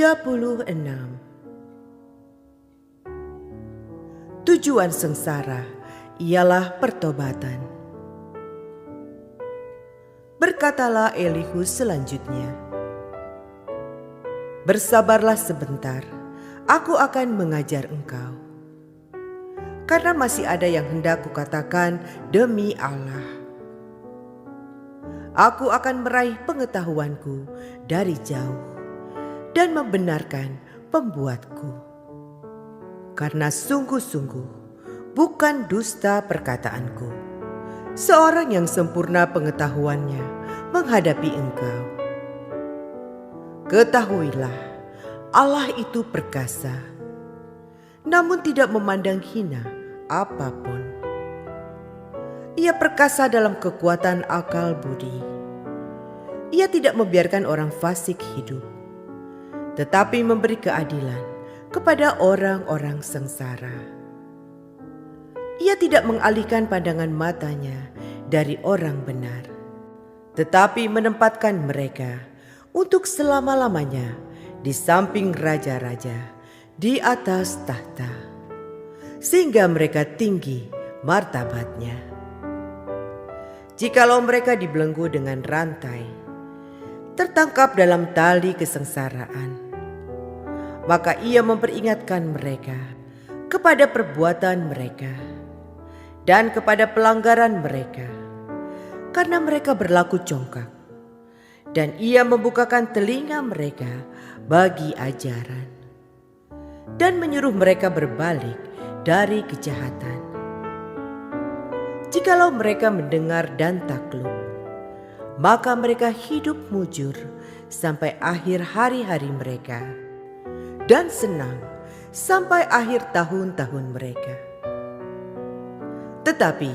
36. Tujuan sengsara ialah pertobatan. Berkatalah Elihu selanjutnya, "Bersabarlah sebentar, aku akan mengajar engkau. Karena masih ada yang hendak kukatakan demi Allah. Aku akan meraih pengetahuanku dari jauh dan membenarkan pembuatku. Karena sungguh-sungguh bukan dusta perkataanku. Seorang yang sempurna pengetahuannya menghadapi engkau. Ketahuilah, Allah itu perkasa, namun tidak memandang hina apapun. Ia perkasa dalam kekuatan akal budi. Ia tidak membiarkan orang fasik hidup, tetapi memberi keadilan kepada orang-orang sengsara. Ia tidak mengalihkan pandangan matanya dari orang benar, tetapi menempatkan mereka untuk selama-lamanya di samping raja-raja di atas tahta, sehingga mereka tinggi martabatnya. Jikalau mereka dibelenggu dengan rantai, tertangkap dalam tali kesengsaraan, maka ia memperingatkan mereka kepada perbuatan mereka dan kepada pelanggaran mereka, karena mereka berlaku congkak, dan ia membukakan telinga mereka bagi ajaran, dan menyuruh mereka berbalik dari kejahatan. Jikalau mereka mendengar dan takluk, maka mereka hidup mujur sampai akhir hari-hari mereka, dan senang sampai akhir tahun-tahun mereka. Tetapi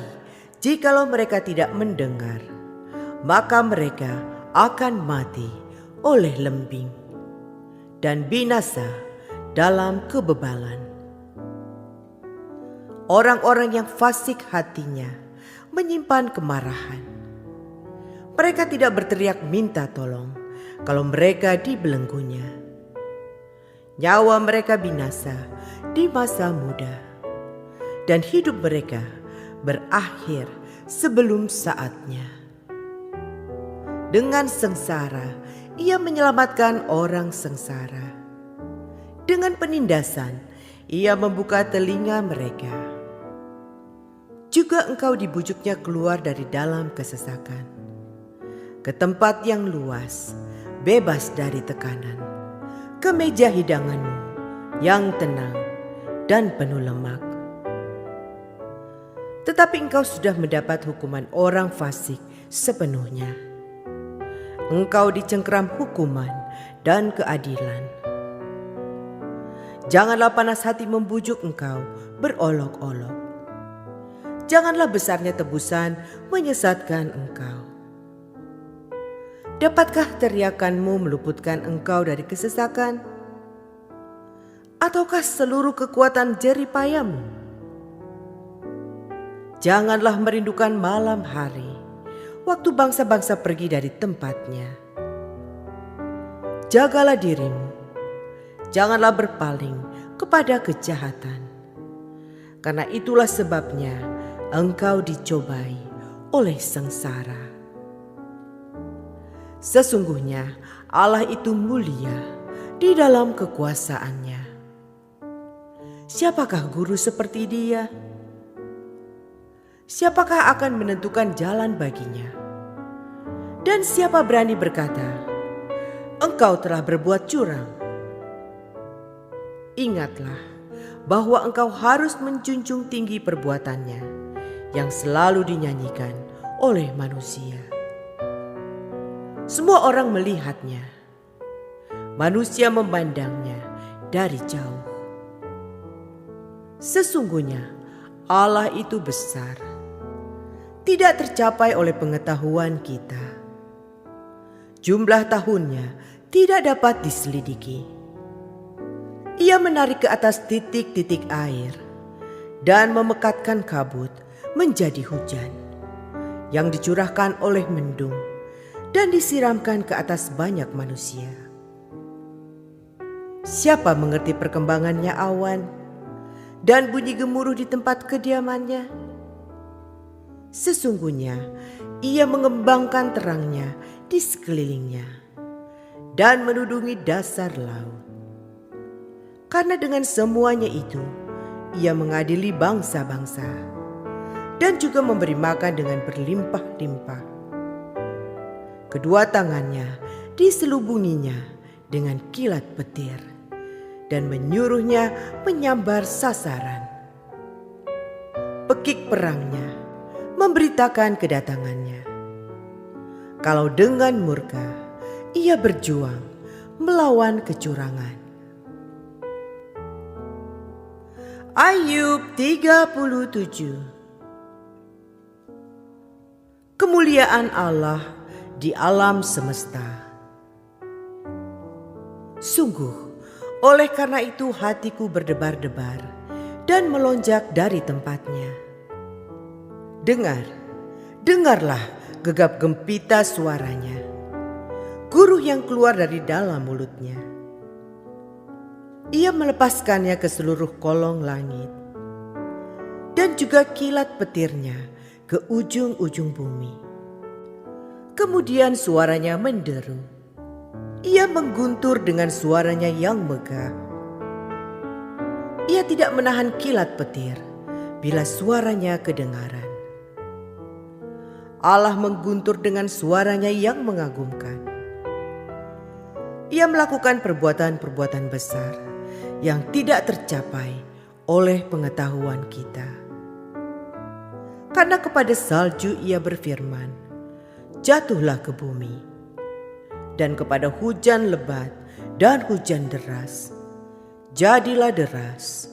jikalau mereka tidak mendengar, maka mereka akan mati oleh lembing dan binasa dalam kebebalan. Orang-orang yang fasik hatinya menyimpan kemarahan. Mereka tidak berteriak minta tolong kalau mereka dibelenggunya. Nyawa mereka binasa di masa muda, dan hidup mereka berakhir sebelum saatnya. Dengan sengsara ia menyelamatkan orang sengsara. Dengan penindasan ia membuka telinga mereka. Juga engkau dibujuknya keluar dari dalam kesesakan, ke tempat yang luas, bebas dari tekanan, ke meja hidanganmu yang tenang dan penuh lemak. Tetapi engkau sudah mendapat hukuman orang fasik sepenuhnya. Engkau dicengkeram hukuman dan keadilan. Janganlah panas hati membujuk engkau berolok-olok. Janganlah besarnya tebusan menyesatkan engkau. Dapatkah teriakanmu meluputkan engkau dari kesesakan? Ataukah seluruh kekuatan jeripayamu? Janganlah merindukan malam hari, waktu bangsa-bangsa pergi dari tempatnya. Jagalah dirimu, janganlah berpaling kepada kejahatan, karena itulah sebabnya engkau dicobai oleh sengsara. Sesungguhnya Allah itu mulia di dalam kekuasaannya. Siapakah guru seperti Dia? Siapakah akan menentukan jalan baginya? Dan siapa berani berkata, "Engkau telah berbuat curang"? Ingatlah bahwa engkau harus menjunjung tinggi perbuatannya yang selalu dinyanyikan oleh manusia. Semua orang melihatnya, manusia memandangnya dari jauh. Sesungguhnya Allah itu besar, tidak tercapai oleh pengetahuan kita. Jumlah tahunnya tidak dapat diselidiki. Ia menarik ke atas titik-titik air dan memekatkan kabut menjadi hujan yang dicurahkan oleh mendung dan disiramkan ke atas banyak manusia. Siapa mengerti perkembangannya awan dan bunyi gemuruh di tempat kediamannya? Sesungguhnya ia mengembangkan terangnya di sekelilingnya dan menudungi dasar laut. Karena dengan semuanya itu, ia mengadili bangsa-bangsa dan juga memberi makan dengan berlimpah-limpah. Kedua tangannya diselubunginya dengan kilat petir dan menyuruhnya menyambar sasaran. Pekik perangnya memberitakan kedatangannya. Kalau dengan murka ia berjuang melawan kecurangan. Ayub 37. Kemuliaan Allah di alam semesta. Sungguh, oleh karena itu hatiku berdebar-debar dan melonjak dari tempatnya. Dengarlah gegap gempita suaranya, guruh yang keluar dari dalam mulutnya. Ia melepaskannya ke seluruh kolong langit dan juga kilat petirnya ke ujung-ujung bumi. Kemudian suaranya menderu. Ia mengguntur dengan suaranya yang megah. Ia tidak menahan kilat petir bila suaranya kedengaran. Allah mengguntur dengan suaranya yang mengagumkan. Ia melakukan perbuatan-perbuatan besar yang tidak tercapai oleh pengetahuan kita. Karena kepada salju ia berfirman, jatuhlah ke bumi. Dan kepada hujan lebat dan hujan deras, jadilah deras.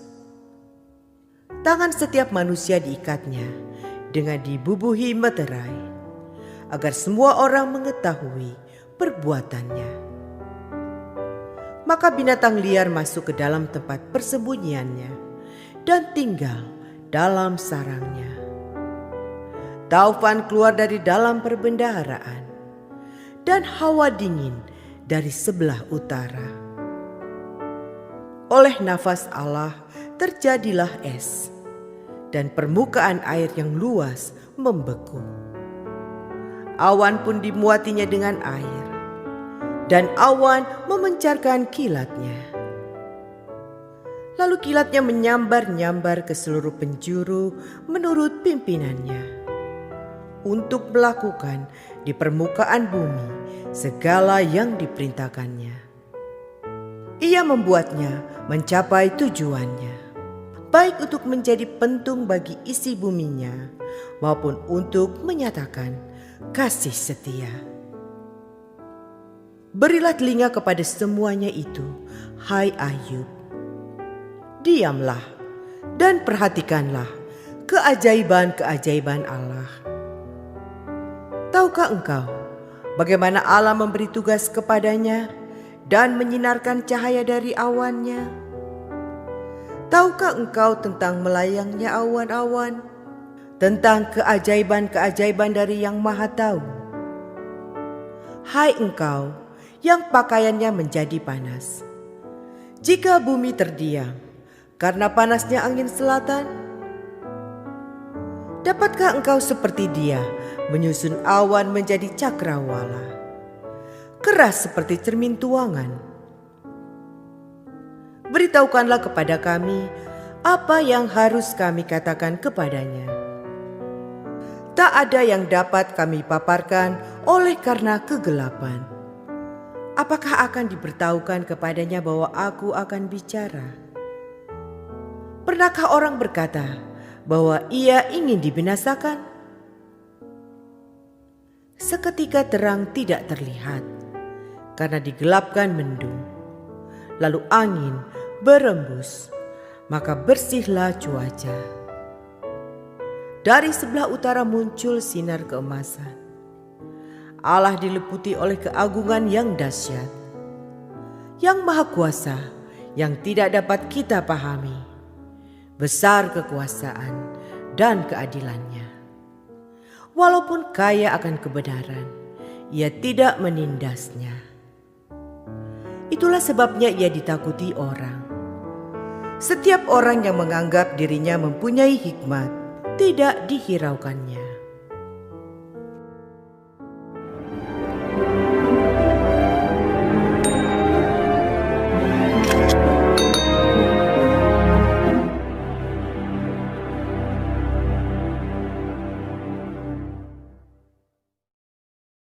Tangan setiap manusia diikatnya dengan dibubuhi meterai, agar semua orang mengetahui perbuatannya. Maka binatang liar masuk ke dalam tempat persembunyiannya dan tinggal dalam sarangnya. Taufan keluar dari dalam perbendaharaan dan hawa dingin dari sebelah utara. Oleh nafas Allah terjadilah es dan permukaan air yang luas membeku. Awan pun dimuatinya dengan air, dan awan memancarkan kilatnya. Lalu kilatnya menyambar-nyambar ke seluruh penjuru menurut pimpinannya, untuk melakukan di permukaan bumi segala yang diperintahkannya. Ia membuatnya mencapai tujuannya, baik untuk menjadi pentung bagi isi buminya, maupun untuk menyatakan kasih setia. Berilah telinga kepada semuanya itu, hai Ayub. Diamlah dan perhatikanlah keajaiban-keajaiban Allah. Tahukah engkau bagaimana Allah memberi tugas kepadanya dan menyinarkan cahaya dari awannya? Tahukah engkau tentang melayangnya awan-awan, tentang keajaiban-keajaiban dari Yang Maha Tahu? Hai engkau yang pakaiannya menjadi panas, jika bumi terdiam karena panasnya angin selatan, dapatkah engkau seperti Dia menyusun awan menjadi cakrawala, keras seperti cermin tuangan? Beritahukanlah kepada kami apa yang harus kami katakan kepadanya. Tak ada yang dapat kami paparkan oleh karena kegelapan. Apakah akan diberitahukan kepadanya bahwa aku akan bicara? Pernahkah orang berkata bahwa ia ingin dibinasakan? Seketika terang tidak terlihat karena digelapkan mendung. Lalu angin berembus, maka bersihlah cuaca. Dari sebelah utara muncul sinar keemasan. Allah diliputi oleh keagungan yang dahsyat, yang maha kuasa, yang tidak dapat kita pahami. Besar kekuasaan dan keadilannya. Walaupun kaya akan kebenaran, ia tidak menindasnya. Itulah sebabnya ia ditakuti orang. Setiap orang yang menganggap dirinya mempunyai hikmat tidak dihiraukannya.